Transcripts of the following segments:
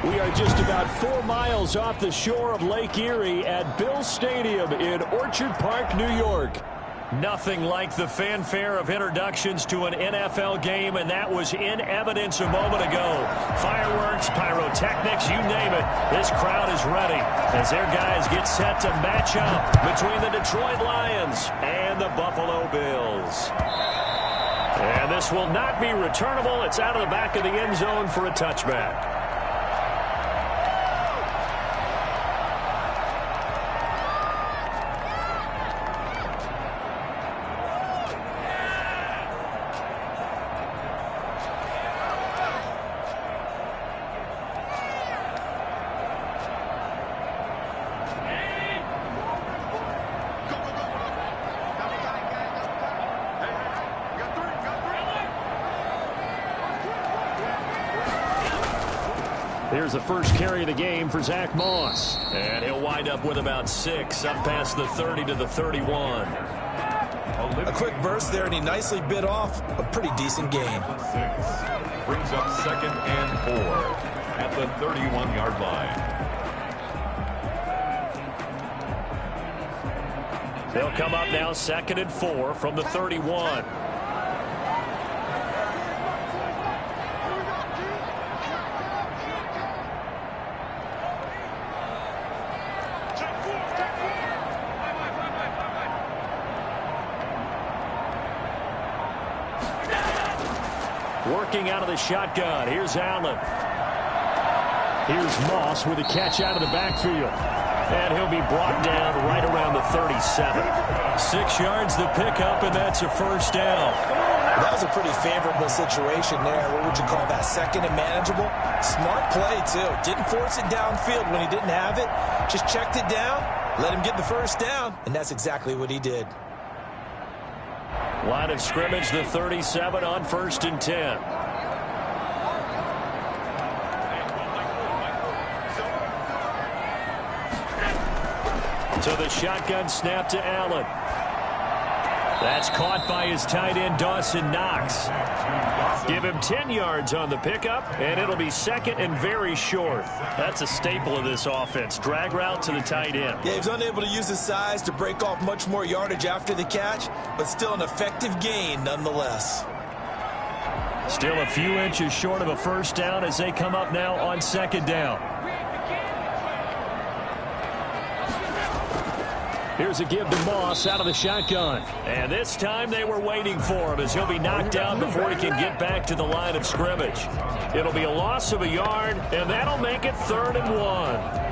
We are just about 4 miles off the shore of Lake Erie at Bill Stadium in Orchard Park, New York. Nothing like the fanfare of introductions to an NFL game, and that was in evidence a moment ago. Fireworks, pyrotechnics, you name it. This crowd is ready as their guys get set to match up between the Detroit Lions and the Buffalo Bills. And this will not be returnable. It's out of the back of the end zone for a touchback. Here's the first carry of the game for Zach Moss. And he'll wind up with about 6 up past the 30 to the 31. A quick burst there, and he nicely bit off a pretty decent gain. 6 brings up 2nd and 4 at the 31-yard line. They'll come up now 2nd and 4 from the 31. Working out of the shotgun. Here's Allen. Here's Moss with a catch out of the backfield. And he'll be brought down right around the 37. 6 yards the pickup, and that's a first down. That was a pretty favorable situation there. What would you call that? 2nd and manageable? Smart play, too. Didn't force it downfield when he didn't have it. Just checked it down, let him get the first down, and that's exactly what he did. Line of scrimmage, the 37 on 1st and 10. So the shotgun snap to Allen. That's caught by his tight end, Dawson Knox. Give him 10 yards on the pickup, and it'll be 2nd and very short. That's a staple of this offense. Drag route to the tight end. Yeah, he was unable to use his size to break off much more yardage after the catch, but still an effective gain nonetheless. Still a few inches short of a first down as they come up now on 2nd down. Here's a give to Moss out of the shotgun. And this time they were waiting for him as he'll be knocked down before he can get back to the line of scrimmage. It'll be a loss of a yard, and that'll make it 3rd and 1.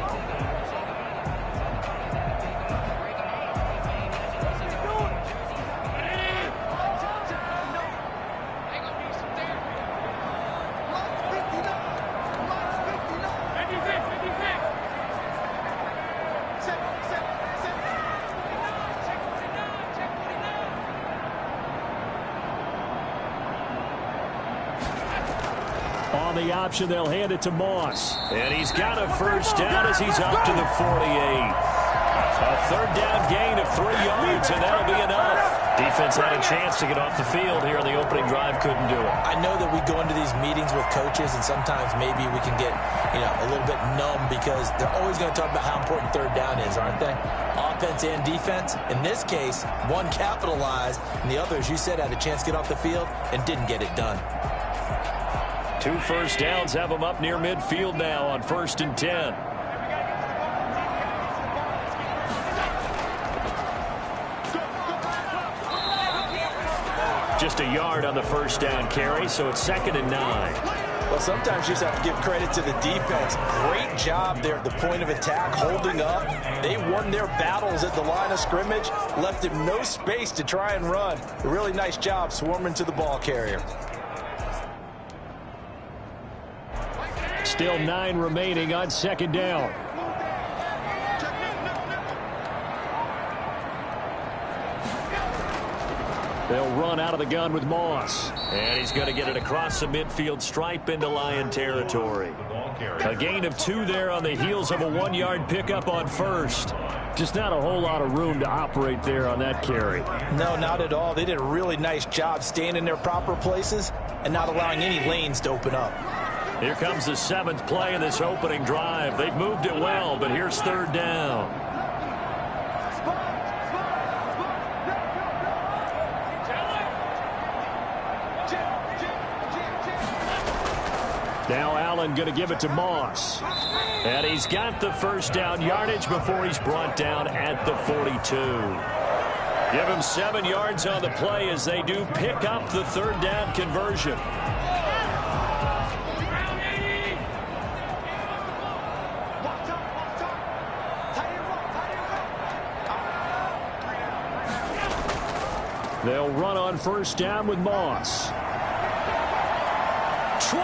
On the option, they'll hand it to Moss. And he's got a first down as he's up to the 48. A 3rd down gain of 3 yards, and that'll be enough. Defense had a chance to get off the field here on the opening drive, couldn't do it. I know that we go into these meetings with coaches, and sometimes maybe we can get, a little bit numb because they're always going to talk about how important 3rd down is, aren't they? Offense and defense. In this case, one capitalized, and the other, as you said, had a chance to get off the field and didn't get it done. 2 first downs have them up near midfield now on 1st and 10. Just a yard on the first down carry, so it's 2nd and 9. Well, sometimes you just have to give credit to the defense. Great job there at the point of attack, holding up. They won their battles at the line of scrimmage, left him no space to try and run. A really nice job swarming to the ball carrier. Still 9 remaining on 2nd down. They'll run out of the gun with Moss. And he's going to get it across the midfield stripe into Lion territory. A gain of 2 there on the heels of a 1-yard pickup on 1st. Just not a whole lot of room to operate there on that carry. No, not at all. They did a really nice job staying in their proper places and not allowing any lanes to open up. Here comes the 7th play of this opening drive. They've moved it well, but here's 3rd down. Now Allen going to give it to Moss. And he's got the 1st down yardage before he's brought down at the 42. Give him 7 yards on the play as they do pick up the 3rd down conversion. They'll run on 1st down with Moss. 20.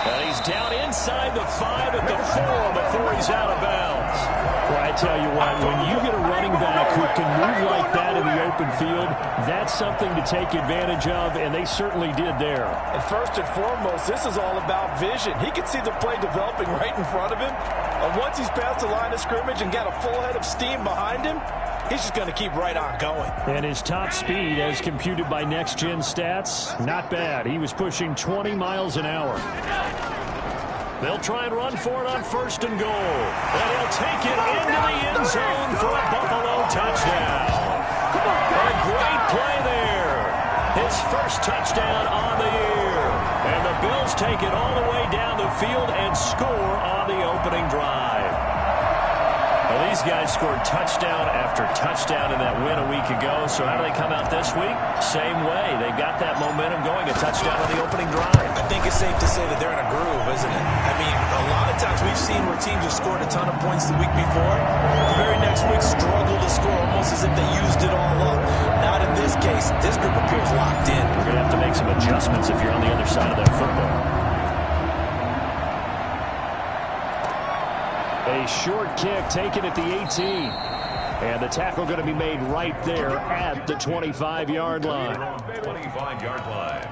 And he's down inside the 5 at the 4 before he's out of bounds. Well, I tell you what, when you get a running back who can move like that in the open field, that's something to take advantage of, and they certainly did there. And first and foremost, this is all about vision. He can see the play developing right in front of him. And once he's past the line of scrimmage and got a full head of steam behind him, he's just going to keep right on going. And his top speed, as computed by Next Gen Stats, not bad. He was pushing 20 miles an hour. They'll try and run for it on 1st and goal. And he'll take it into the end zone for a Buffalo touchdown. A great play there. His 1st touchdown on the year. And the Bills take it all the way down the field and score on the opening drive. Well, these guys scored touchdown after touchdown in that win a week ago. So how do they come out this week? Same way. They've got that momentum going. A touchdown on the opening drive. I think it's safe to say that they're in a groove, isn't it? I mean, a lot of times we've seen where teams have scored a ton of points the week before. The very next week struggle to score almost as if they used it all up. Not in this case. This group appears locked in. You're going to have to make some adjustments if you're on the other side of that football. A short kick taken at the 18. And the tackle going to be made right there at the 25-yard line. 25-yard line.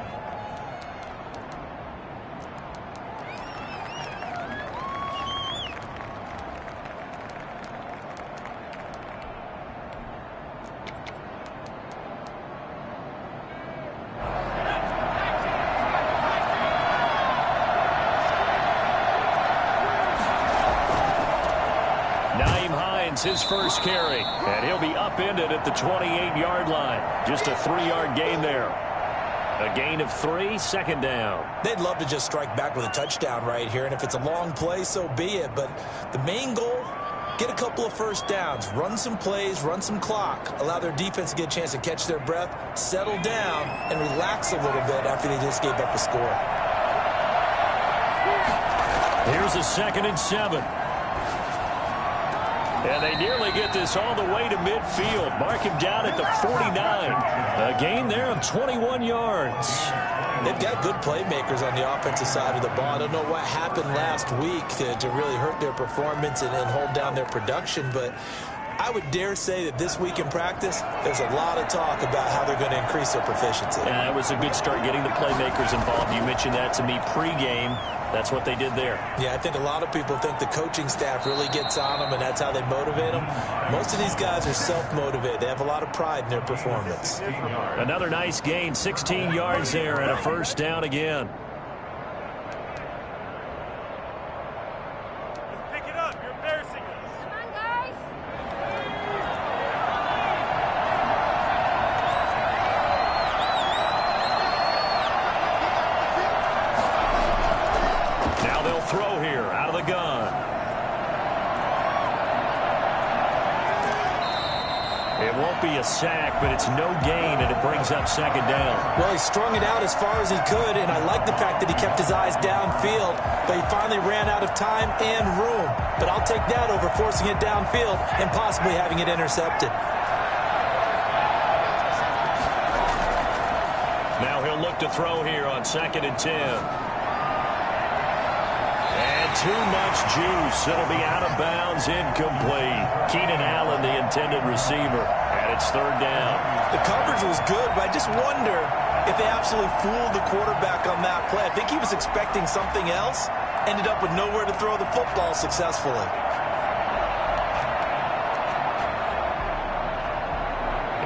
His 1st carry, and he'll be upended at the 28-yard line. Just a 3-yard gain there. A gain of 3, 2nd down. They'd love to just strike back with a touchdown right here, and if it's a long play, so be it. But the main goal, get a couple of 1st downs, run some plays, run some clock, allow their defense to get a chance to catch their breath, settle down, and relax a little bit after they just gave up a score. Here's a 2nd and 7. And they nearly get this all the way to midfield. Mark him down at the 49. A gain there of 21 yards. They've got good playmakers on the offensive side of the ball. I don't know what happened last week to really hurt their performance and hold down their production, but I would dare say that this week in practice, there's a lot of talk about how they're going to increase their proficiency. And that was a good start getting the playmakers involved. You mentioned that to me pregame. That's what they did there. Yeah, I think a lot of people think the coaching staff really gets on them, and that's how they motivate them. Most of these guys are self-motivated. They have a lot of pride in their performance. Another nice gain, 16 yards there, and a 1st down again. Pick it up. You're embarrassing us. Come on, guys. Now they'll throw here out of the gun. It won't be a sack, but it's no gain, and it brings up 2nd down. Well, he strung it out as far as he could, and I like the fact that he kept his eyes downfield, but he finally ran out of time and room. But I'll take that over forcing it downfield and possibly having it intercepted. Now he'll look to throw here on 2nd and 10. Too much juice. It'll be out of bounds, incomplete. Keenan Allen, the intended receiver, and it's 3rd down. The coverage was good, but I just wonder if they absolutely fooled the quarterback on that play. I think he was expecting something else, ended up with nowhere to throw the football successfully.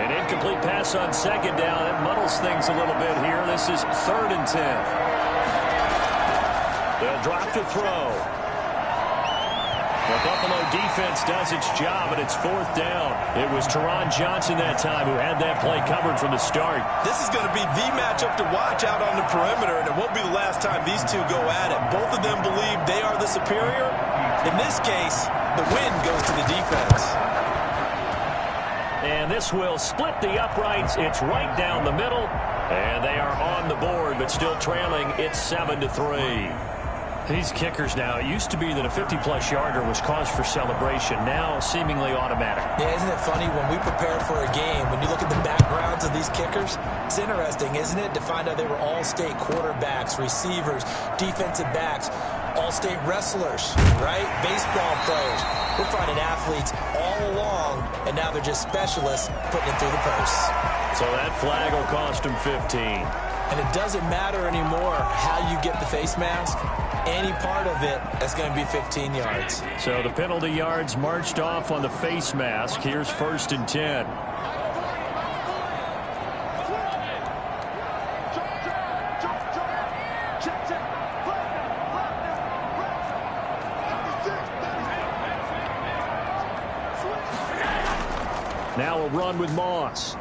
An incomplete pass on 2nd down. That muddles things a little bit here. This is 3rd and 10. They'll drop the throw. The Buffalo defense does its job, and it's 4th down. It was Teron Johnson that time who had that play covered from the start. This is going to be the matchup to watch out on the perimeter, and it won't be the last time these two go at it. Both of them believe they are the superior. In this case, the win goes to the defense. And this will split the uprights. It's right down the middle. And they are on the board, but still trailing. It's 7-3. These kickers now, it used to be that a 50-plus yarder was cause for celebration. Now, seemingly automatic. Yeah, isn't it funny when we prepare for a game, when you look at the backgrounds of these kickers, it's interesting, isn't it, to find out they were all-state quarterbacks, receivers, defensive backs, all-state wrestlers, right? Baseball players. We're finding athletes all along, and now they're just specialists putting it through the posts. So that flag will cost them 15. And it doesn't matter anymore how you get the face mask. Any part of it, that's going to be 15 yards. So the penalty yards marched off on the face mask. Here's 1st and 10. Now a run with Moss.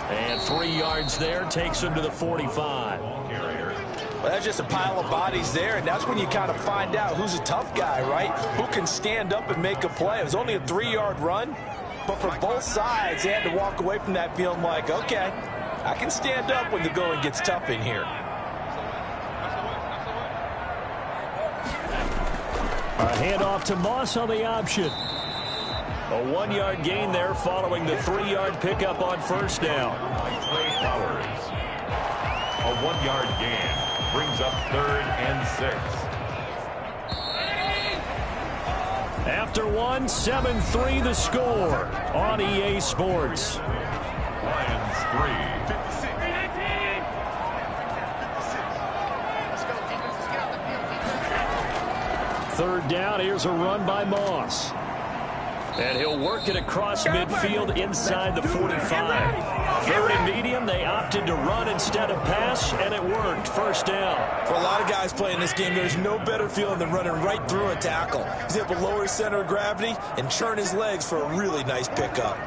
And 3 yards there takes him to the 45. Well, that's just a pile of bodies there, and that's when you kind of find out who's a tough guy, right? Who can stand up and make a play. It was only a 3-yard run, but for both sides, they had to walk away from that feeling like, okay, I can stand up when the going gets tough in here. A handoff to Moss on the option. A 1-yard gain there following the 3-yard pickup on 1st down. Clay Powers. A 1-yard gain brings up 3rd and 6. After 1, 7-3 the score on EA Sports. Lions 3. Third down, here's a run by Moss. And he'll work it across midfield inside the 45. 3rd and medium, they opted to run instead of pass, and it worked. 1st down. For a lot of guys playing this game, there's no better feeling than running right through a tackle. He's able to lower his center of gravity and churn his legs for a really nice pickup.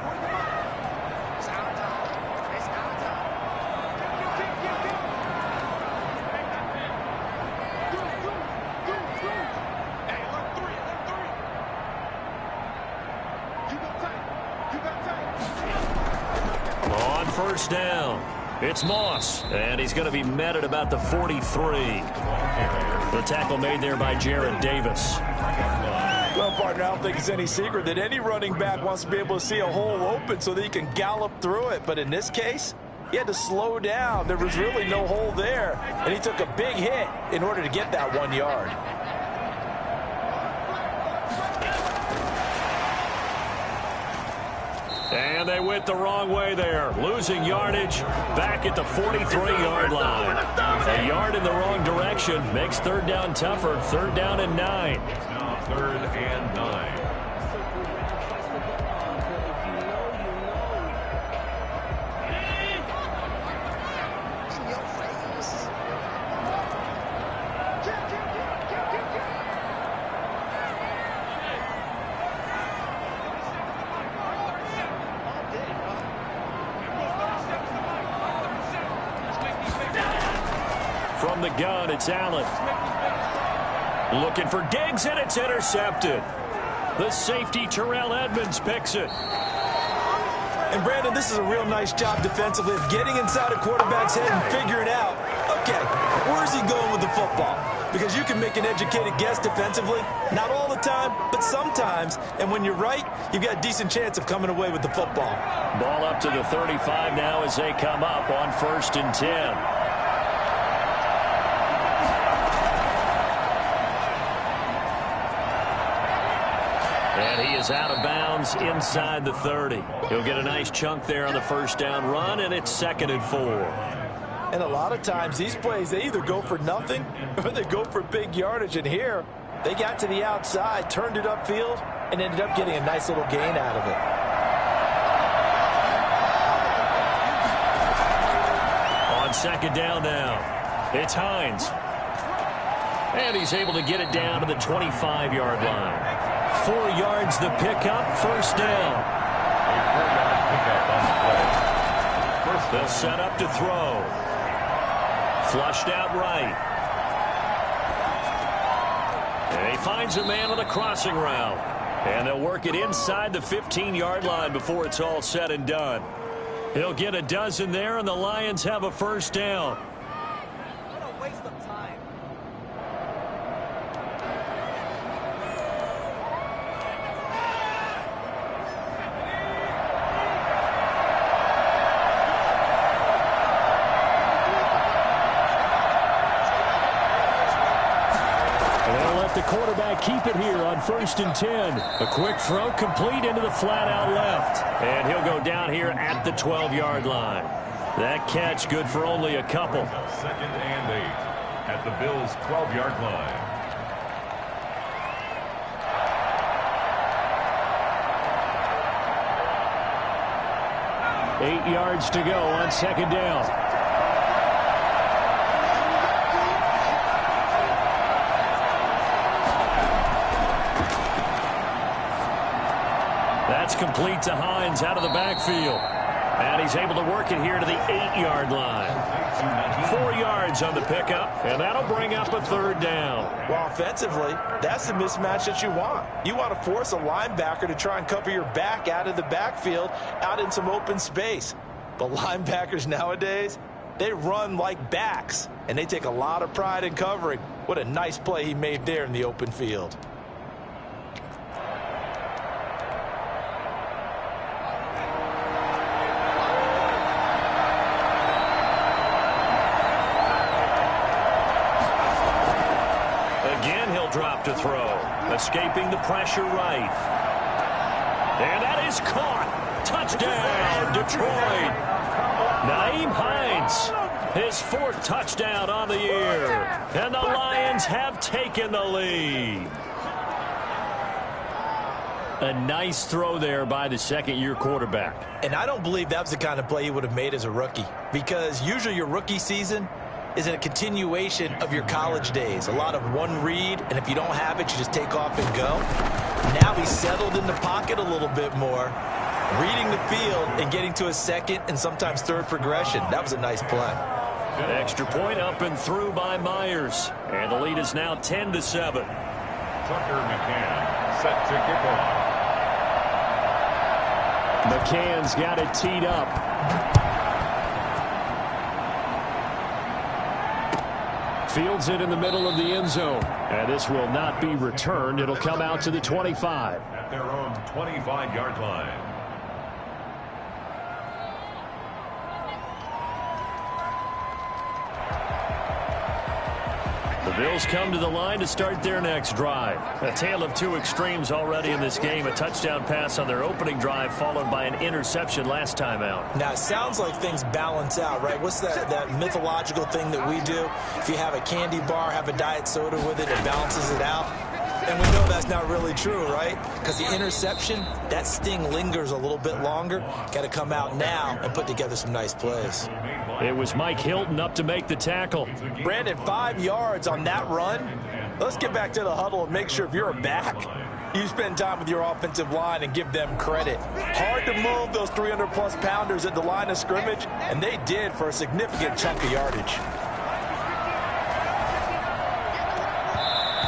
On 1st down, it's Moss, and he's going to be met at about the 43. The tackle made there by Jarrad Davis. Well, partner, I don't think it's any secret that any running back wants to be able to see a hole open so that he can gallop through it. But in this case, he had to slow down. There was really no hole there, and he took a big hit in order to get that 1 yard. And they went the wrong way there, losing yardage back at the 43-yard line. A yard in the wrong direction makes 3rd down tougher. 3rd down and 9. Now 3rd and 9. From the gun, it's Allen. Looking for Diggs, and it's intercepted. The safety, Terrell Edmunds, picks it. And, Brandon, this is a real nice job defensively of getting inside a quarterback's head and figuring out, okay, where's he going with the football? Because you can make an educated guess defensively, not all the time, but sometimes. And when you're right, you've got a decent chance of coming away with the football. Ball up to the 35 now as they come up on 1st and 10. And he is out of bounds inside the 30. He'll get a nice chunk there on the 1st down run, and it's 2nd and 4. And a lot of times these plays, they either go for nothing or they go for big yardage. And here, they got to the outside, turned it upfield, and ended up getting a nice little gain out of it. On 2nd down now, it's Hines. And he's able to get it down to the 25-yard line. 4 yards the pickup, first down. A 4-yard pickup on the play. First They'll set up to throw. Flushed out right. And he finds a man on the crossing route. And they'll work it inside the 15-yard line before it's all said and done. He'll get a dozen there, and the Lions have a first down. What a waste of time. They'll let the quarterback keep it here on 1st and 10. A quick throw complete into the flat out left. And he'll go down here at the 12-yard line. That catch good for only a couple. 2nd and 8 at the Bills' 12-yard line. Eight yards to go on 2nd down. That's complete to Hines out of the backfield. And he's able to work it here to the 8-yard line. 4 yards on the pickup, and that'll bring up a 3rd down. Well, offensively, that's the mismatch that you want. You want to force a linebacker to try and cover your back out of the backfield, out in some open space. But linebackers nowadays, they run like backs, and they take a lot of pride in covering. What a nice play he made there in the open field. Drop to throw. Escaping the pressure right. And that is caught. Touchdown, Detroit. Nyheim Hines, his 4th touchdown on the year. And the Lions have taken the lead. A nice throw there by the 2nd-year quarterback. And I don't believe that was the kind of play he would have made as a rookie. Because usually your rookie season is a continuation of your college days. A lot of one read, and if you don't have it, you just take off and go. Now he's settled in the pocket a little bit more, reading the field and getting to a 2nd and sometimes 3rd progression. That was a nice play. Extra point up and through by Myers. And the lead is now 10-7. Tucker McCann set to kick off. McCann's got it teed up. Fields it in the middle of the end zone. And this will not be returned. It'll come out to the 25. At their own 25-yard line. The Bills come to the line to start their next drive. A tale of 2 extremes already in this game. A touchdown pass on their opening drive followed by an interception last time out. Now, it sounds like things balance out, right? What's that mythological thing that we do? If you have a candy bar, have a diet soda with it, it balances it out. And we know that's not really true, right? Because the interception, that sting lingers a little bit longer. Got to come out now and put together some nice plays. It was Mike Hilton up to make the tackle. Brandon, 5 yards on that run. Let's get back to the huddle and make sure if you're a back, you spend time with your offensive line and give them credit. Hard to move those 300-plus pounders at the line of scrimmage, and they did for a significant chunk of yardage.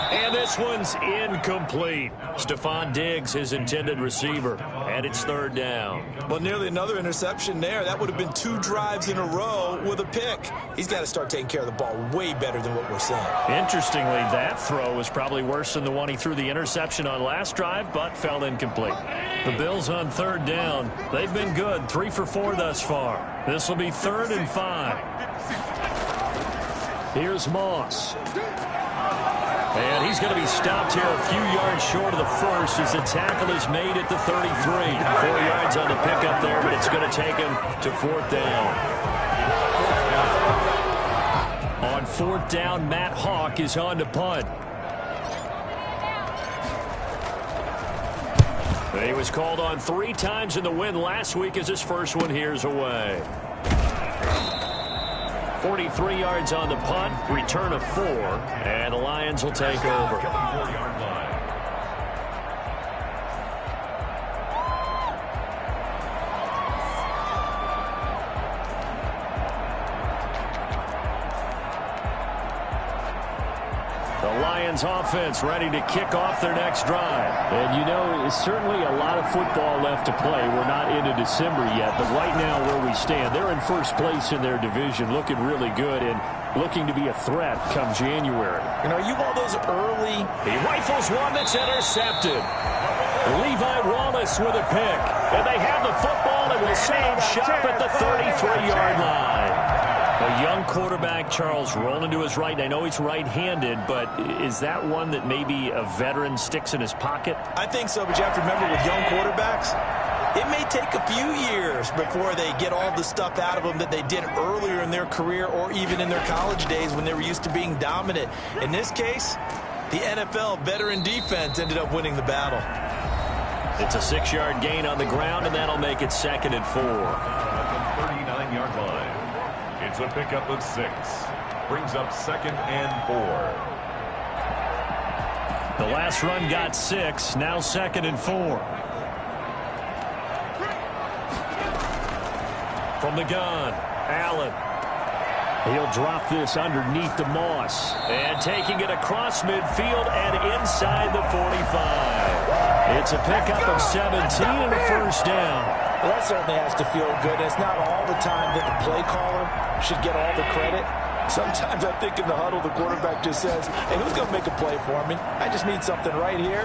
And this one's incomplete. Stephon Diggs, his intended receiver. And it's 3rd down. Well, nearly another interception there. That would have been 2 drives in a row with a pick. He's got to start taking care of the ball way better than what we're seeing. Interestingly, that throw was probably worse than the one he threw the interception on last drive, but fell incomplete. The Bills on 3rd down. They've been good, 3 for 4 thus far. This will be 3rd and 5. Here's Moss. And he's going to be stopped here a few yards short of the first as the tackle is made at the 33. 4 yards on the pickup there, but it's going to take him to 4th down. On 4th down, Matt Hawk is on to punt. He was called on 3 times in the win last week as his first one here's away. 43 yards on the punt, return of 4, and the Lions will take over. 4-yard line. The Lions offense ready to kick off their next drive. And, you know, it's certainly a lot of football left to play. We're not into December yet, but right now where we stand, they're in first place in their division, looking really good and looking to be a threat come January. You know, you want those early. He rifles one that's intercepted. Levi Wallace with a pick. And they have the football and will set up shop at the 33-yard line. A young quarterback, Charles, rolling to his right. I know he's right-handed, but is that one that maybe a veteran sticks in his pocket? I think so, but you have to remember with young quarterbacks, it may take a few years before they get all the stuff out of them that they did earlier in their career or even in their college days when they were used to being dominant. In this case, the NFL veteran defense ended up winning the battle. It's a 6-yard gain on the ground, and that'll make it 2nd and 4. At the 39-yard line. It's a pickup of 6. Brings up 2nd and 4. The last run got 6. Now 2nd and 4. From the gun, Allen. He'll drop this underneath to Moss. And taking it across midfield and inside the 45. It's a pickup of 17 and a first down. Well, that certainly has to feel good. It's not all the time that the play caller should get all the credit. Sometimes I think in the huddle, the quarterback just says, hey, who's going to make a play for me? I just need something right here.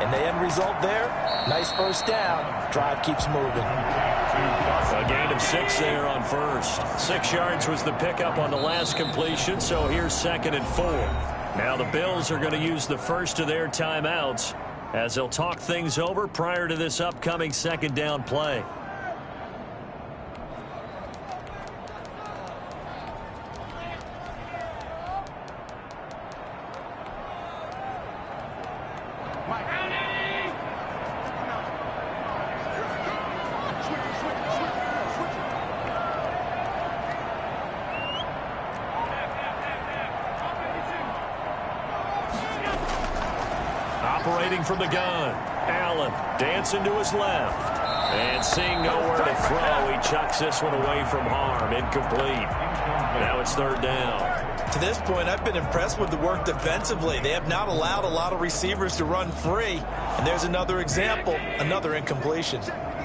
And the end result there, nice first down. Drive keeps moving. A gain of 6 there on first. 6 yards was the pickup on the last completion, so here's 2nd and 4. Now the Bills are going to use the first of their timeouts as they'll talk things over prior to this upcoming 2nd down play. Operating from the gun, Allen dancing to his left. And seeing nowhere to throw, he chucks this one away from harm. Incomplete. Now it's 3rd down. To this point, I've been impressed with the work defensively. They have not allowed a lot of receivers to run free. And there's another example, another incompletion.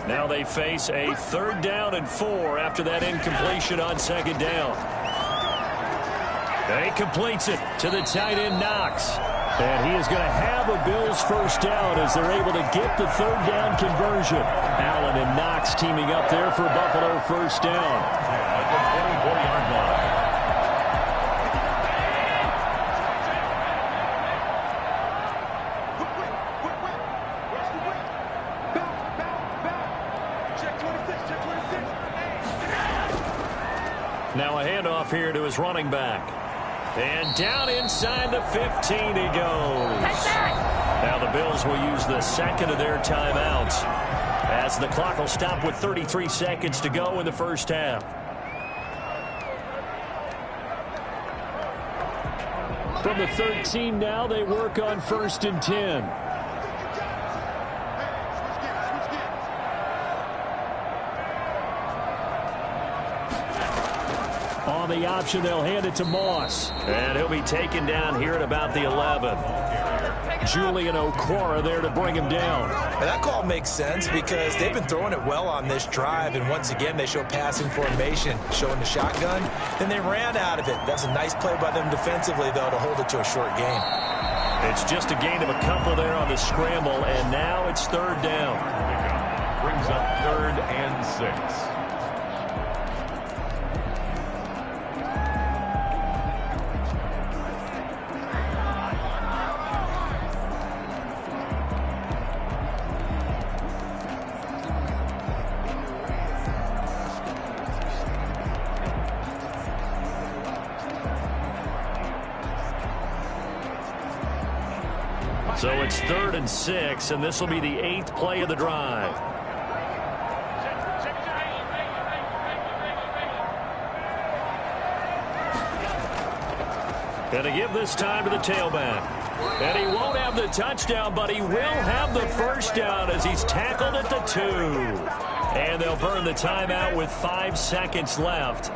Now they face a 3rd down and 4 after that incompletion on 2nd down. And he completes it to the tight end, Knox. And he is going to have a Bills first down as they're able to get the 3rd down conversion. Allen and Knox teaming up there for Buffalo first down. At the 24-yard line. Now a handoff here to his running back. And down inside the 15 he goes. Now the Bills will use the 2nd of their timeouts as the clock will stop with 33 seconds to go in the first half. From the 13 now, they work on 1st and 10. On the option, they'll hand it to Moss. And he'll be taken down here at about the 11. Julian Okwara there to bring him down. And that call makes sense because they've been throwing it well on this drive. And once again, they show passing formation, showing the shotgun. Then they ran out of it. That's a nice play by them defensively, though, to hold it to a short game. It's just a gain of a couple there on the scramble. And now it's 3rd down. Brings up 3rd and 6. So it's 3rd and 6, and this will be the 8th play of the drive. Going to give this time to the tailback. And he won't have the touchdown, but he will have the first down as he's tackled at the 2. And they'll burn the timeout with 5 seconds left.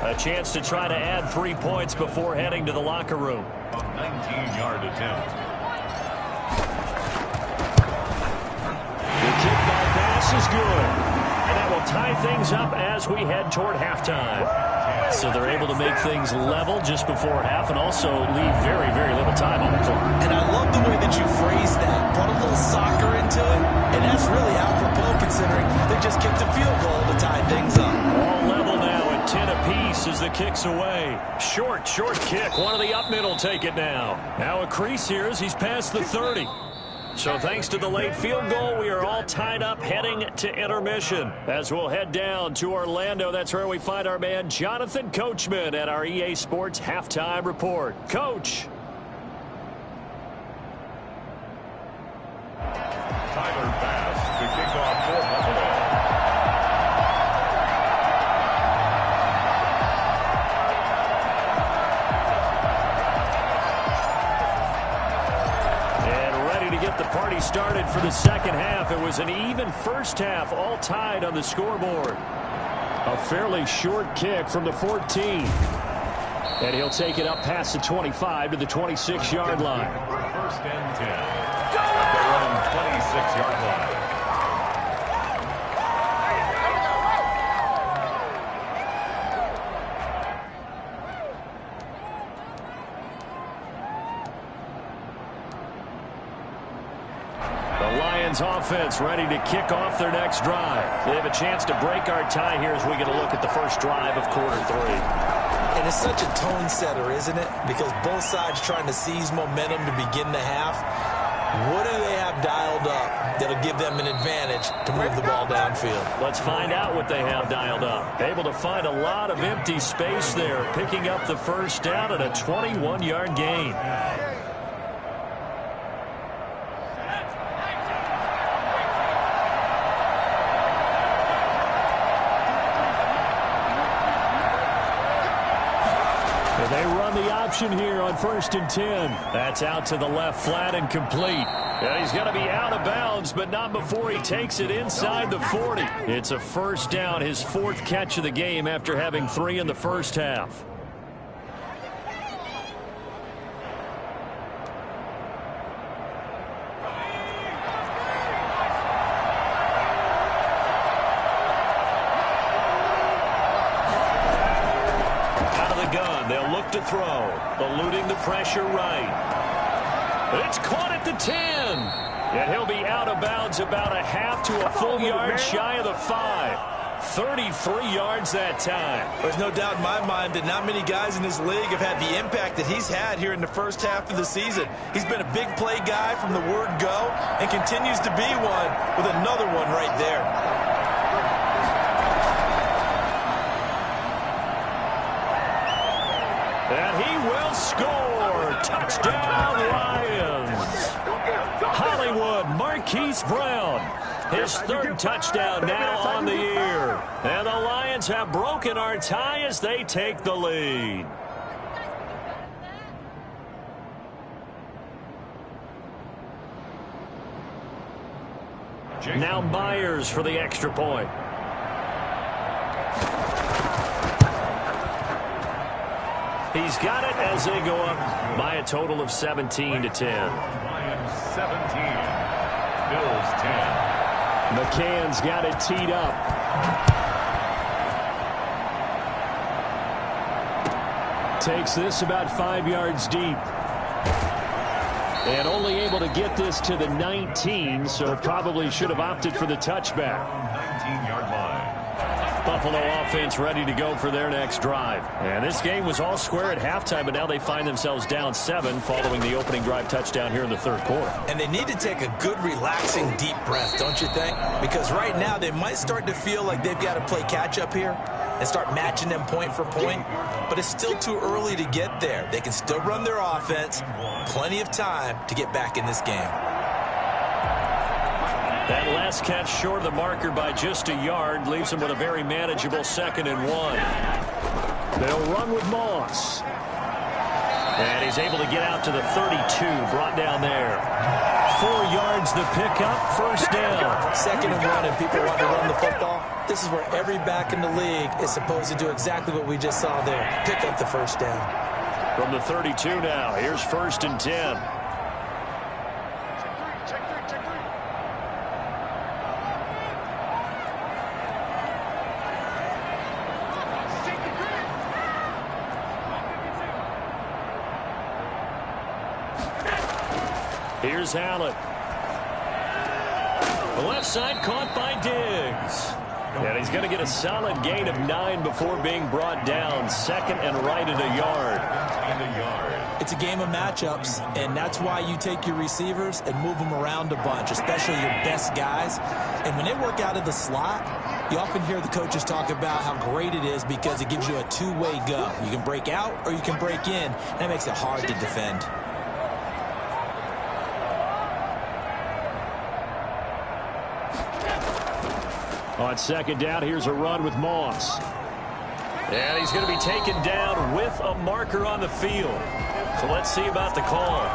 A chance to try to add 3 points before heading to the locker room. 19-yard attempt. The kick by Bass is good. And that will tie things up as we head toward halftime. So they're able to make things level just before half and also leave very, very little time on the clock. And I love the way that you phrase that. Brought a little soccer into it. And that's really apropos considering they just kicked a field goal to tie things up. All level now at 10 apiece as the kick's away. Short kick. One of the up middle take it now. Now a crease here as he's past the 30. So thanks to the late field goal, we are all tied up heading to intermission. As we'll head down to Orlando, that's where we find our man Jonathan Coachman at our EA Sports Halftime Report. Coach. Tyler Bass to kick off for Buffalo. The party started for the second half. It was an even first half, all tied on the scoreboard. A fairly short kick from the 14. And he'll take it up past the 25 to the 26-yard line. First and 10. At their own 26-yard line. Offense ready to kick off their next drive. They have a chance to break our tie here as we get a look at the first drive of quarter 3. And it's such a tone setter, isn't it? Because both sides trying to seize momentum to begin the half. What do they have dialed up that'll give them an advantage to move the ball downfield? Let's find out what they have dialed up. Able to find a lot of empty space there, picking up the first down at a 21-yard gain. They run the option here on 1st and 10. That's out to the left flat and complete. And he's going to be out of bounds, but not before he takes it inside the 40. It's a first down, his 4th catch of the game after having 3 in the first half. To throw, eluding the pressure right. It's caught at the 10. And he'll be out of bounds about a half to a full yard shy of the 5. 33 yards that time. There's no doubt in my mind that not many guys in this league have had the impact that he's had here in the first half of the season. He's been a big play guy from the word go and continues to be one with another one right there. And he will score. Touchdown, Lions. Hollywood Marquise Brown. His 3rd touchdown now on the year. And the Lions have broken our tie as they take the lead. Now Myers for the extra point. He's got it as they go up by a total of 17 to 10. Lions 17. Bills 10. McCann's got it teed up. Takes this about 5 yards deep. And only able to get this to the 19, so probably should have opted for the touchback. 19-yard line. Buffalo offense ready to go for their next drive. And this game was all square at halftime, but now they find themselves down 7 following the opening drive touchdown here in the 3rd quarter. And they need to take a good, relaxing, deep breath, don't you think? Because right now they might start to feel like they've got to play catch-up here and start matching them point for point. But it's still too early to get there. They can still run their offense. Plenty of time to get back in this game. That last catch short of the marker by just a yard leaves them with a very manageable 2nd and 1. They'll run with Moss. And he's able to get out to the 32, brought down there. 4 yards the pickup, first down. Second and 1, and people want to run the football. This is where every back in the league is supposed to do exactly what we just saw there. Pick up the first down. From the 32 now, here's first and 10. Here's Allen. The left side caught by Diggs. And he's going to get a solid gain of 9 before being brought down. Second and right at a yard. It's a game of matchups, and that's why you take your receivers and move them around a bunch, especially your best guys. And when they work out of the slot, you often hear the coaches talk about how great it is because it gives you a two-way go. You can break out or you can break in. That makes it hard to defend. On second down, here's a run with Moss. And he's going to be taken down with a marker on the field. So let's see about the call.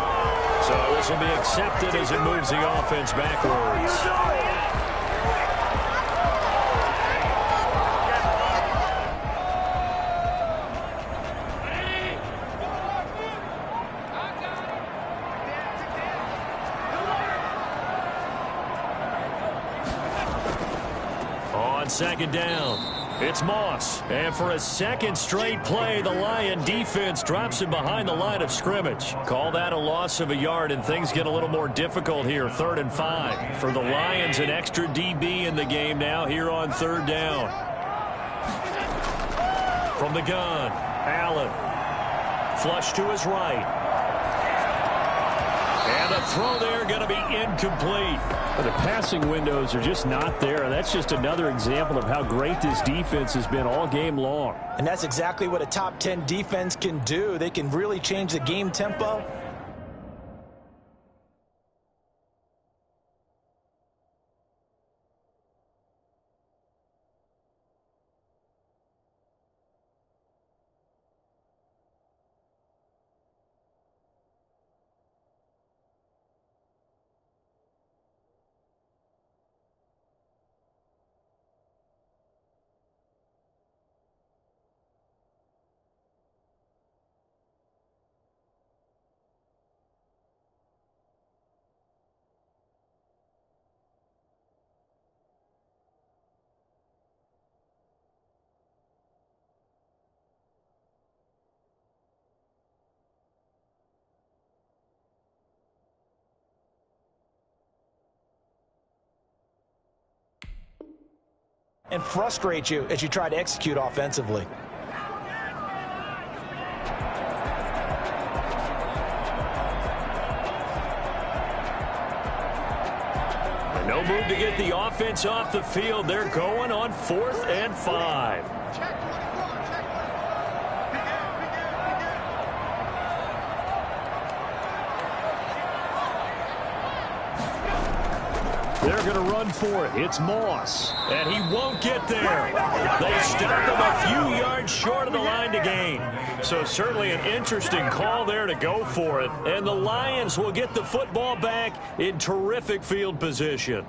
So this will be accepted as it moves the offense backwards. On second down, it's Moss. And for a second straight play, the Lion defense drops him behind the line of scrimmage. Call that a loss of a yard, and things get a little more difficult here. 3rd and 5. For the Lions, an extra DB in the game now here on 3rd down. From the gun, Allen. Flush to his right. And the throw there going to be incomplete. The passing windows are just not there. That's just another example of how great this defense has been all game long. And that's exactly what a top 10 defense can do. They can really change the game tempo. And frustrate you as you try to execute offensively. No move to get the offense off the field. They're going on 4th and 5. They're going to run for it. It's Moss. And he won't get there. They stop him a few yards short of the line to gain. So certainly an interesting call there to go for it. And the Lions will get the football back in terrific field position.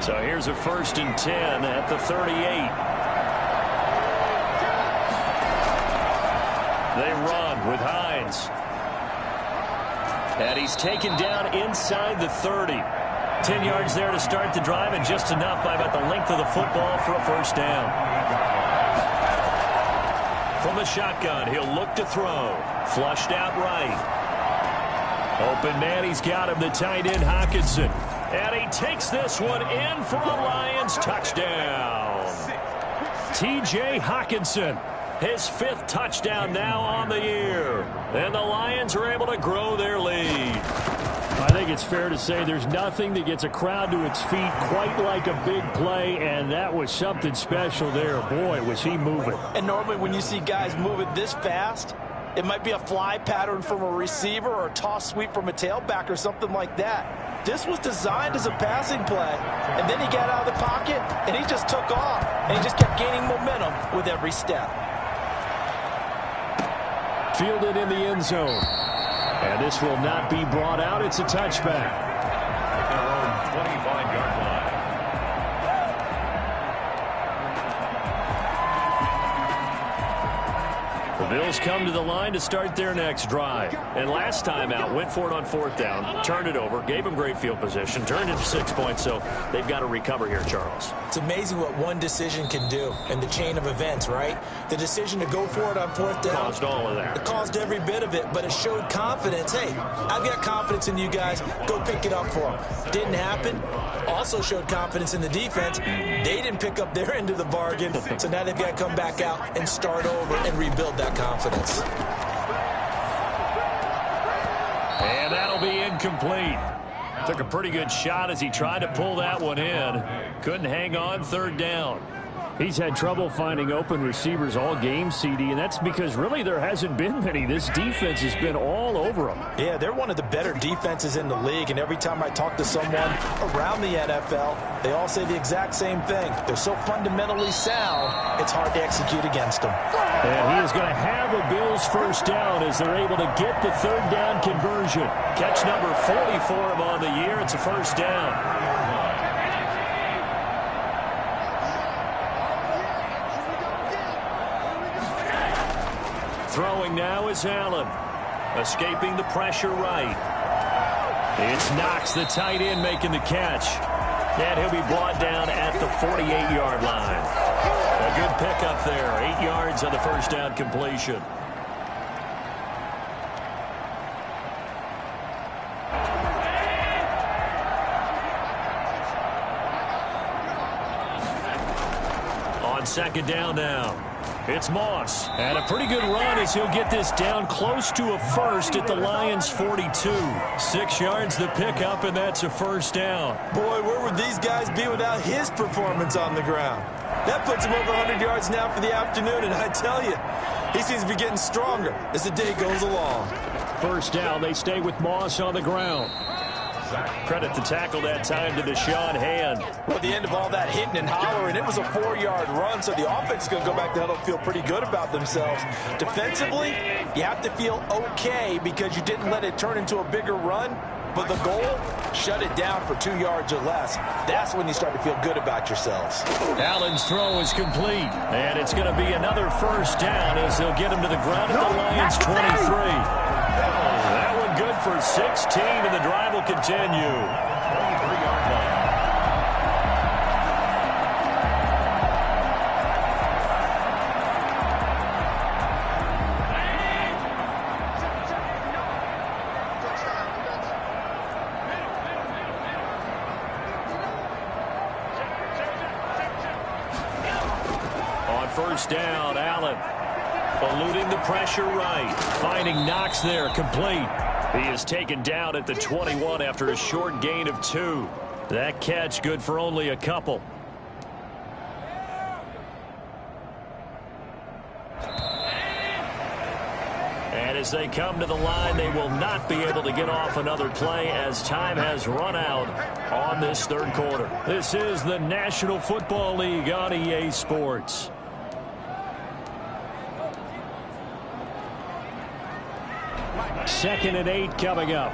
So here's a 1st and 10 at the 38. They run with Hines. And he's taken down inside the 30. 10 yards there to start the drive, and just enough by about the length of the football for a first down. From the shotgun, he'll look to throw. Flushed out right. Open man, he's got him, the tight end, Hockenson. And he takes this one in for a Lions touchdown. T.J. Hockenson. His 5th touchdown now on the year. And the Lions are able to grow their lead. I think it's fair to say there's nothing that gets a crowd to its feet quite like a big play, and that was something special there. Boy, was he moving. And normally when you see guys moving this fast, it might be a fly pattern from a receiver or a toss sweep from a tailback or something like that. This was designed as a passing play, and then he got out of the pocket, and he just took off, and he just kept gaining momentum with every step. Fielded in the end zone. And this will not be brought out. It's a touchback. At their own 25-yard line. The Bills come to the line to start their next drive. And last time out, went for it on 4th down, turned it over, gave them great field position, turned it to 6 points, so they've got to recover here, Charles. It's amazing what one decision can do in the chain of events, right? The decision to go for it on 4th down. Caused all of that. It caused every bit of it, but it showed confidence. Hey, I've got confidence in you guys. Go pick it up for them. Didn't happen. Also showed confidence in the defense. They didn't pick up their end of the bargain, so now they've got to come back out and start over and rebuild that confidence. And that'll be incomplete. Took a pretty good shot as he tried to pull that one in. Couldn't hang on 3rd down. He's had trouble finding open receivers all game, CD, and that's because really there hasn't been many. This defense has been all over them. Yeah, they're one of the better defenses in the league, and every time I talk to someone around the NFL, they all say the exact same thing. They're so fundamentally sound, it's hard to execute against them. And he is going to have a Bills first down as they're able to get the 3rd down conversion. Catch number 40 for him on the year. It's a first down. Throwing now is Allen. Escaping the pressure right. It's Knox, the tight end, making the catch. And he'll be brought down at the 48-yard line. A good pickup there. 8 yards on the first down completion. On 2nd down now. It's Moss, and a pretty good run as he'll get this down close to a first at the Lions' 42. 6 yards the pickup, and that's a first down. Boy, where would these guys be without his performance on the ground? That puts him over 100 yards now for the afternoon, and I tell you, he seems to be getting stronger as the day goes along. First down, they stay with Moss on the ground. Credit the tackle that time to Deshaun Hand. Well, at the end of all that hitting and hollering, it was a 4-yard run, so the offense is going to go back to huddle and feel pretty good about themselves. Defensively, you have to feel okay because you didn't let it turn into a bigger run, but the goal, shut it down for 2 yards or less. That's when you start to feel good about yourselves. Allen's throw is complete, and it's going to be another first down as they'll get him to the ground at the Lions' 23. That one good for 16, and the drive will continue. 23-yard line. On first down, Allen eluding the pressure right. Finding Knox there, complete. He is taken down at the 21 after a short gain of 2. That catch good for only a couple. And as they come to the line, they will not be able to get off another play as time has run out on this 3rd quarter. This is the National Football League on EA Sports. Second and 8 coming up.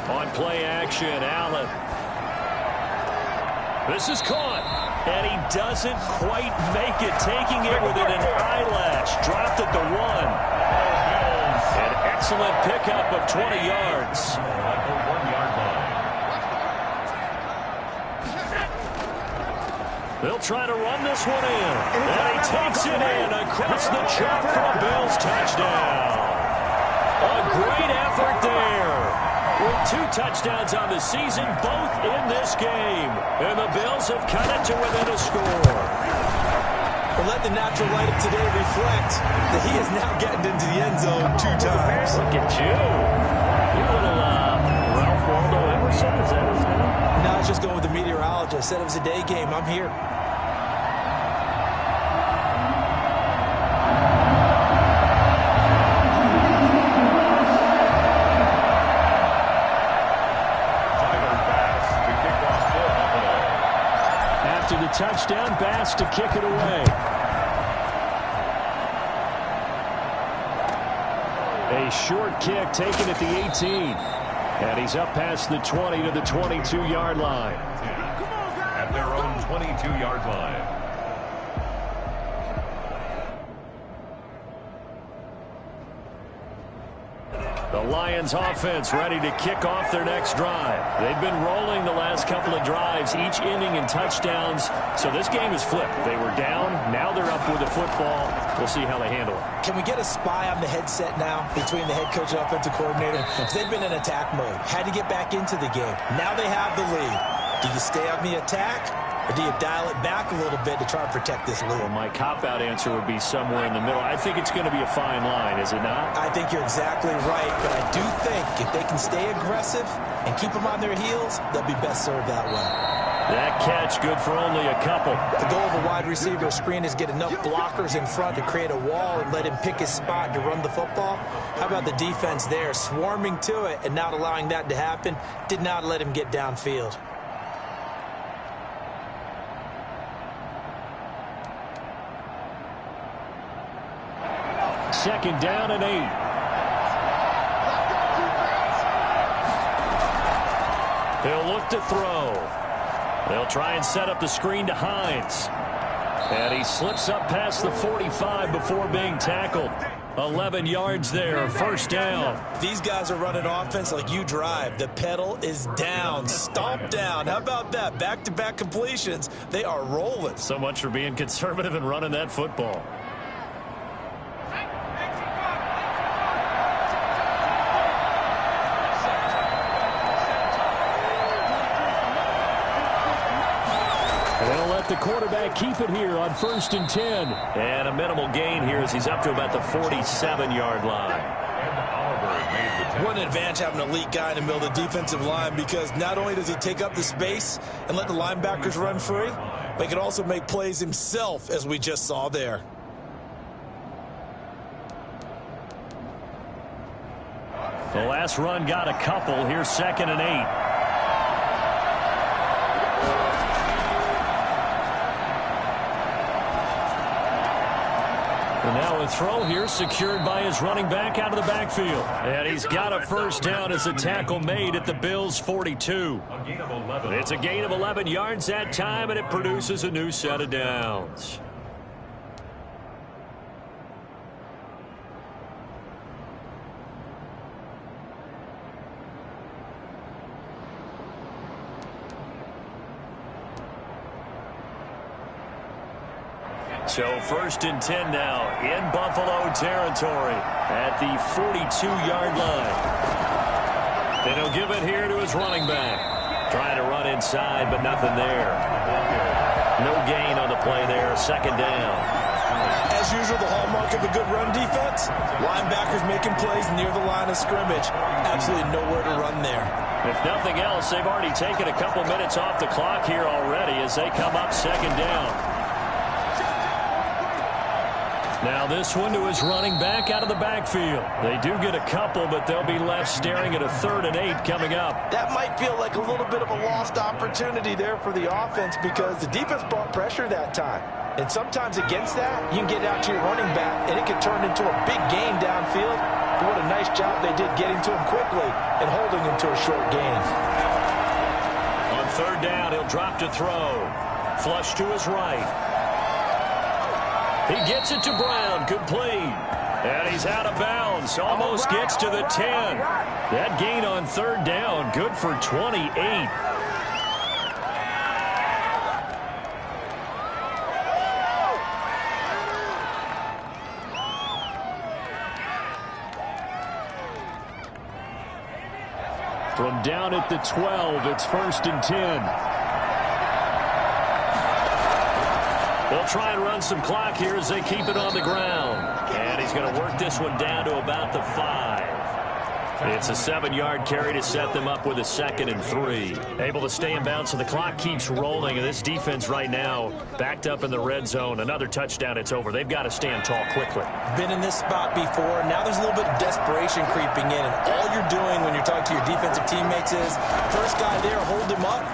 On play action, Allen. This is caught. And he doesn't quite make it, taking it within an eyelash. Dropped at the 1. An excellent pickup of 20 yards. At the 1-yard line. They'll try to run this one in. And he takes it in across the chop for a Bills touchdown. A great effort there. With 2 touchdowns on the season, both in this game. And the Bills have cut it to within a score. But let the natural light of today reflect that he is now getting into the end zone 2 times. Look at you. You little Ralph Waldo Emerson, is that his name? No, I was just going with the meteorologist. Said it was a day game. I'm here. After the touchdown, Bass to kick it away. A short kick taken at the 18. And he's up past the 20 to the 22-yard line. At their own 22-yard line. The Lions offense ready to kick off their next drive. They've been rolling the last couple of drives, each ending in touchdowns. So this game is flipped. They were down. Now they're up with the football. We'll see how they handle it. Can we get a spy on the headset now between the head coach and offensive coordinator? Because they've been in attack mode. Had to get back into the game. Now they have the lead. Do you stay on the attack, or do you dial it back a little bit to try and protect this lead? Well, my cop-out answer would be somewhere in the middle. I think it's going to be a fine line, is it not? I think you're exactly right, but I do think if they can stay aggressive and keep them on their heels, they'll be best served that way. That catch good for only a couple. The goal of a wide receiver screen is get enough blockers in front to create a wall and let him pick his spot to run the football. How about the defense there, swarming to it and not allowing that to happen? Did not let him get downfield. Second down and 8. He'll look to throw. They'll try and set up the screen to Hines. And he slips up past the 45 before being tackled. 11 yards there, first down. These guys are running offense like you drive. The pedal is down, stomp down. How about that? Back-to-back completions. They are rolling. So much for being conservative and running that football. The quarterback keep it here on 1st and 10. And a minimal gain here as he's up to about the 47-yard line. What an advantage having an elite guy in the middle of the defensive line, because not only does he take up the space and let the linebackers run free, but he can also make plays himself, as we just saw there. The last run got a couple. Here's 2nd and 8. And now a throw here secured by his running back out of the backfield. And he's got a first down as a tackle made at the Bills' 42. It's a gain of 11 yards that time, and it produces a new set of downs. So 1st and 10 now in Buffalo territory at the 42-yard line. And he'll give it here to his running back. Trying to run inside, but nothing there. No gain on the play there. 2nd down. As usual, the hallmark of a good run defense, linebackers making plays near the line of scrimmage. Absolutely nowhere to run there. If nothing else, they've already taken a couple minutes off the clock here already as they come up 2nd down. Now this one to his running back out of the backfield. They do get a couple, but they'll be left staring at a 3rd and 8 coming up. That might feel like a little bit of a lost opportunity there for the offense, because the defense brought pressure that time. And sometimes against that, you can get out to your running back, and it can turn into a big gain downfield. But what a nice job they did getting to him quickly and holding him to a short gain. On 3rd down, he'll drop to throw. Flush to his right. He gets it to Brown, complete. And he's out of bounds, almost gets to the 10. That gain on 3rd down, good for 28. From down at the 12, it's 1st and 10. They'll try and run some clock here as they keep it on the ground. And he's going to work this one down to about the 5. It's a 7-yard carry to set them up with a 2nd and 3. Able to stay in bounds, so the clock keeps rolling. And this defense right now backed up in the red zone. Another touchdown, it's over. They've got to stand tall quickly. Been in this spot before. Now there's a little bit of desperation creeping in. And all you're doing when you're talking to your defensive teammates is, first guy there, hold him up.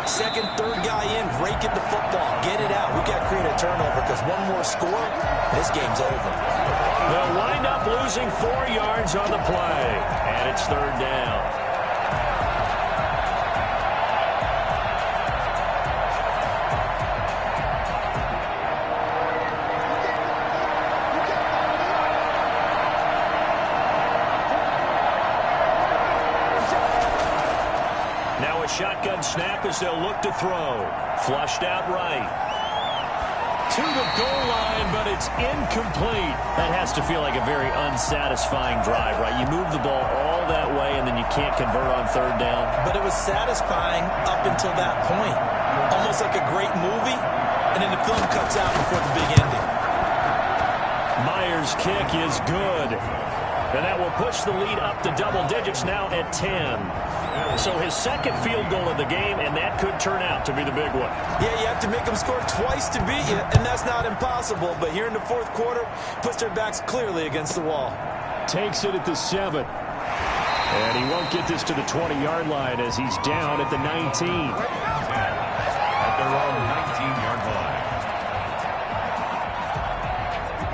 Second, third guy in, rake it the football. Get it out. We've got to create a turnover because one more score, this game's over. They'll wind up losing 4 yards on the play. And it's 3rd down. Now a shotgun snap as they'll look to throw. Flushed out right. To the goal line, but it's incomplete. That has to feel like a very unsatisfying drive, right? You move the ball all that way, and then you can't convert on 3rd down. But it was satisfying up until that point. Almost like a great movie, and then the film cuts out before the big ending. Myers' kick is good. And that will push the lead up to double digits now at 10. So his 2nd field goal of the game, and that could turn out to be the big one. Yeah, you have to make them score twice to beat you, and that's not impossible. But here in the 4th quarter, puts their backs clearly against the wall. Takes it at the 7. And he won't get this to the 20-yard line as he's down at the 19. At their own 19-yard line.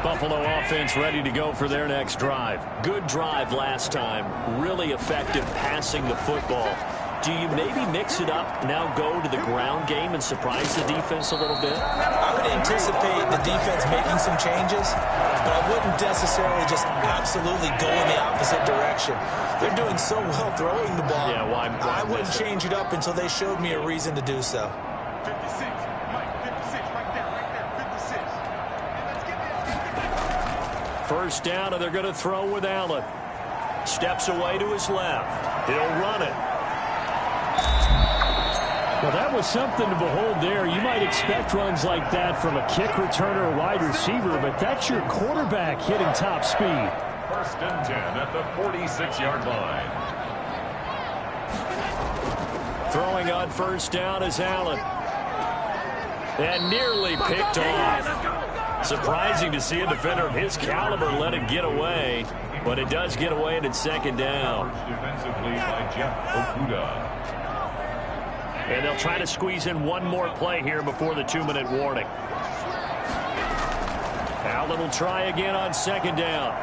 Buffalo offense ready to go for their next drive. Good drive last time. Really effective passing the football. Do you maybe mix it up, now go to the ground game and surprise the defense a little bit? I would anticipate the defense making some changes, but I wouldn't necessarily just absolutely go in the opposite direction. They're doing so well throwing the ball. Yeah, why I wouldn't change it up until they showed me a reason to do so. 56, Mike, 56, right there, 56. Let's get it. 1st down, and they're going to throw with Allen. Steps away to his left. He'll run it. Well, that was something to behold there. You might expect runs like that from a kick returner or wide receiver, but that's your quarterback hitting top speed. 1st and 10 at the 46-yard line. Throwing on 1st down is Allen. And nearly picked off. Surprising to see a defender of his caliber let it get away, but it does get away and it's 2nd down. Defensively by Jeff Okudah. And they'll try to squeeze in one more play here before the 2-minute warning. Allen will try again on 2nd down.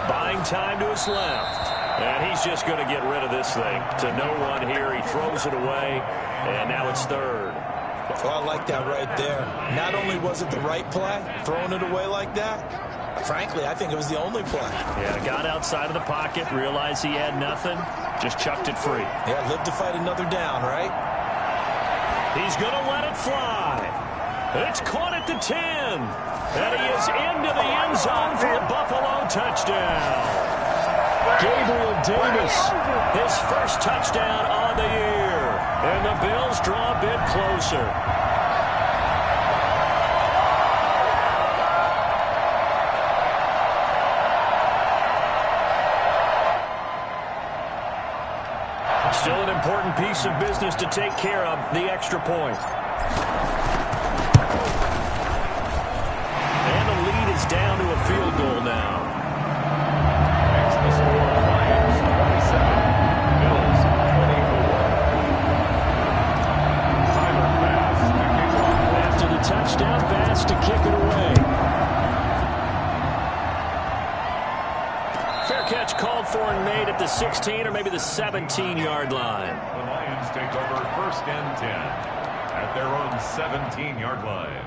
Buying time to his left. And he's just going to get rid of this thing. To no one here. He throws it away. And now it's 3rd. Oh, I like that right there. Not only was it the right play, throwing it away like that, frankly, I think it was the only play. Yeah, got outside of the pocket, realized he had nothing, just chucked it free. Yeah, live to fight another down, right? He's going to let it fly. It's caught at the 10. And he is into the end zone for a Buffalo touchdown. Gabriel Davis. His 1st touchdown on the year. And the Bills draw a bit closer. Still an important piece of business to take care of, the extra point. And the lead is down to a field goal now. Makes the score Lions 27, Bills 24. Tyler Bass to kick off. After the touchdown, Bass to kick it away. Fair catch called for and made at the 16 or maybe the 17-yard line. The Lions take over 1st and 10 at their own 17-yard line.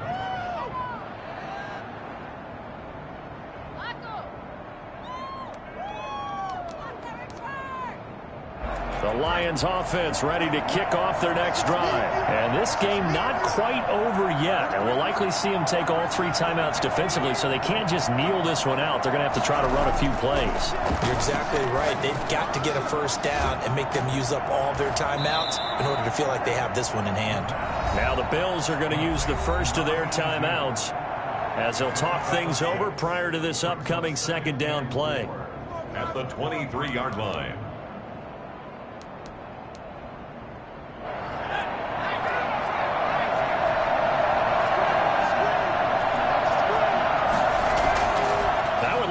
The Lions offense ready to kick off their next drive. And this game not quite over yet. And we'll likely see them take all 3 timeouts defensively, so they can't just kneel this one out. They're going to have to try to run a few plays. You're exactly right. They've got to get a first down and make them use up all of their timeouts in order to feel like they have this one in hand. Now the Bills are going to use the first of their timeouts as they'll talk things over prior to this upcoming second down play. At the 23-yard line.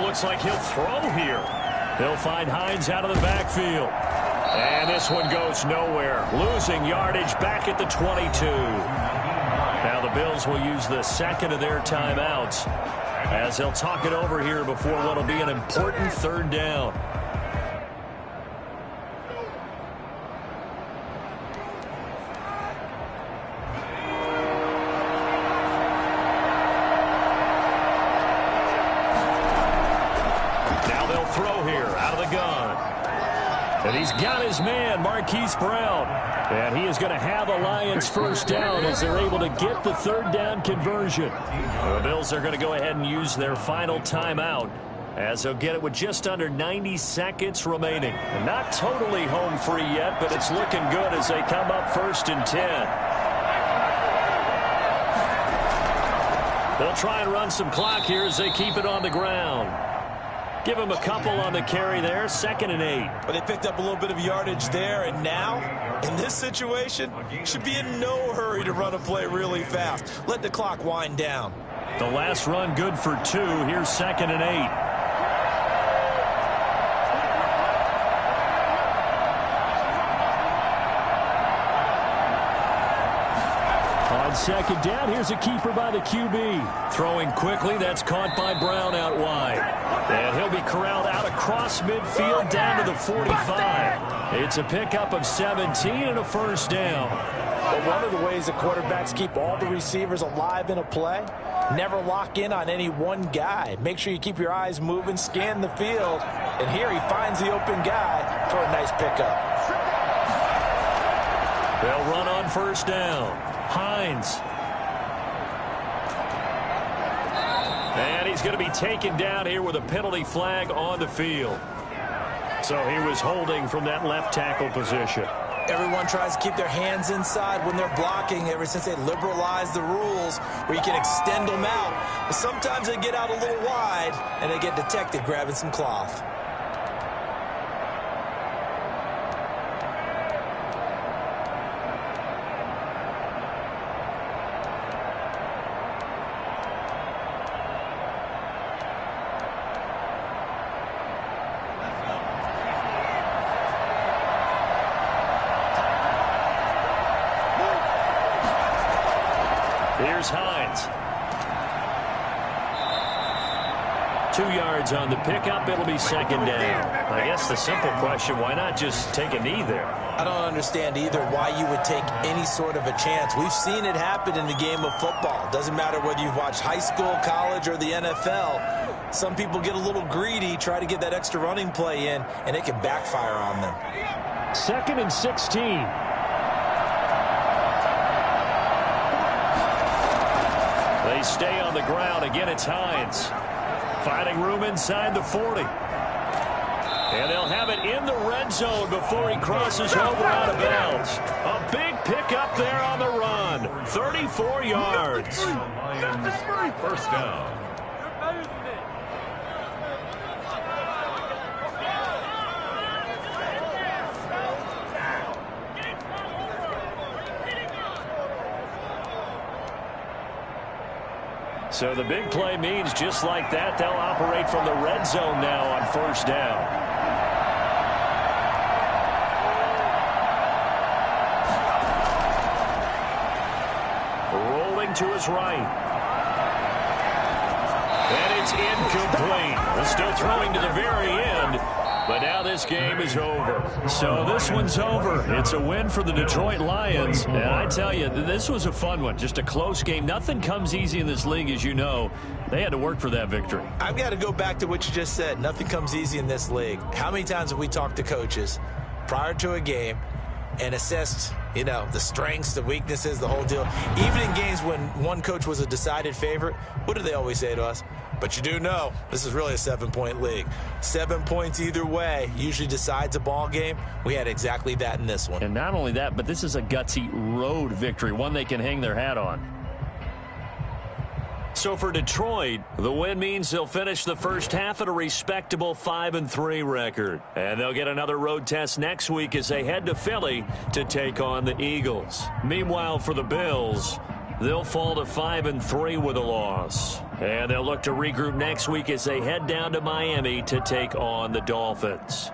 Looks like he'll throw here. He'll find Hines out of the backfield. And this one goes nowhere. Losing yardage back at the 22. Now the Bills will use the second of their timeouts as they'll talk it over here before what will be an important third down. And he's got his man, Marquise Brown. And he is going to have a Lions first down as they're able to get the third down conversion. The Bills are going to go ahead and use their final timeout as they'll get it with just under 90 seconds remaining. And not totally home free yet, but it's looking good as they come up 1st and 10. They'll try and run some clock here as they keep it on the ground. Give him a couple on the carry there, 2nd and 8. But they picked up a little bit of yardage there, and now, in this situation, should be in no hurry to run a play really fast. Let the clock wind down. The last run good for 2. Here's 2nd and 8. On second down, here's a keeper by the QB. Throwing quickly, that's caught by Brown out wide. And he'll be corralled out across midfield down to the 45. It's a pickup of 17 and a first down. Well, one of the ways the quarterbacks keep all the receivers alive in a play, never lock in on any one guy. Make sure you keep your eyes moving, scan the field. And here he finds the open guy for a nice pickup. They'll run on first down. Hines. And he's going to be taken down here with a penalty flag on the field. So he was holding from that left tackle position. Everyone tries to keep their hands inside when they're blocking ever since they liberalized the rules where you can extend them out. But sometimes they get out a little wide and they get detected grabbing some cloth. Here's Hines. 2 yards on the pickup. It'll be second down. I guess the simple question, why not just take a knee there? I don't understand either why you would take any sort of a chance. We've seen it happen in the game of football. Doesn't matter whether you've watched high school, college, or the NFL. Some people get a little greedy, try to get that extra running play in, and it can backfire on them. 2nd and 16. They stay on the ground. Again, it's Hines. Finding room inside the 40. And they'll have it in the red zone before he crosses over out of bounds. A big pickup there on the run. 34 yards. Lions first down. So the big play means just like that, they'll operate from the red zone now on first down. Rolling to his right. And it's incomplete. They're still throwing to the very end. But now this game is over. So this one's over. It's a win for the Detroit Lions. And I tell you, this was a fun one. Just a close game. Nothing comes easy in this league, as you know. They had to work for that victory. I've got to go back to what you just said. Nothing comes easy in this league. How many times have we talked to coaches? prior to a game and assessed, the strengths, the weaknesses, the whole deal. Even in games when one coach was a decided favorite, what do they always say to us? But you do know this is really a 7-point league. 7 points either way usually decides a ball game. We had exactly that in this one. And not only that, but this is a gutsy road victory, one they can hang their hat on. So for Detroit, the win means they'll finish the first half at a respectable 5-3 record. And they'll get another road test next week as they head to Philly to take on the Eagles. Meanwhile, for the Bills, they'll fall to 5-3 with a loss. And they'll look to regroup next week as they head down to Miami to take on the Dolphins.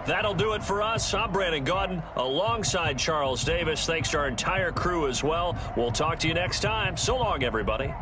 That'll do it for us. I'm Brandon Gaudin alongside Charles Davis. Thanks to our entire crew as well. We'll talk to you next time. So long, everybody.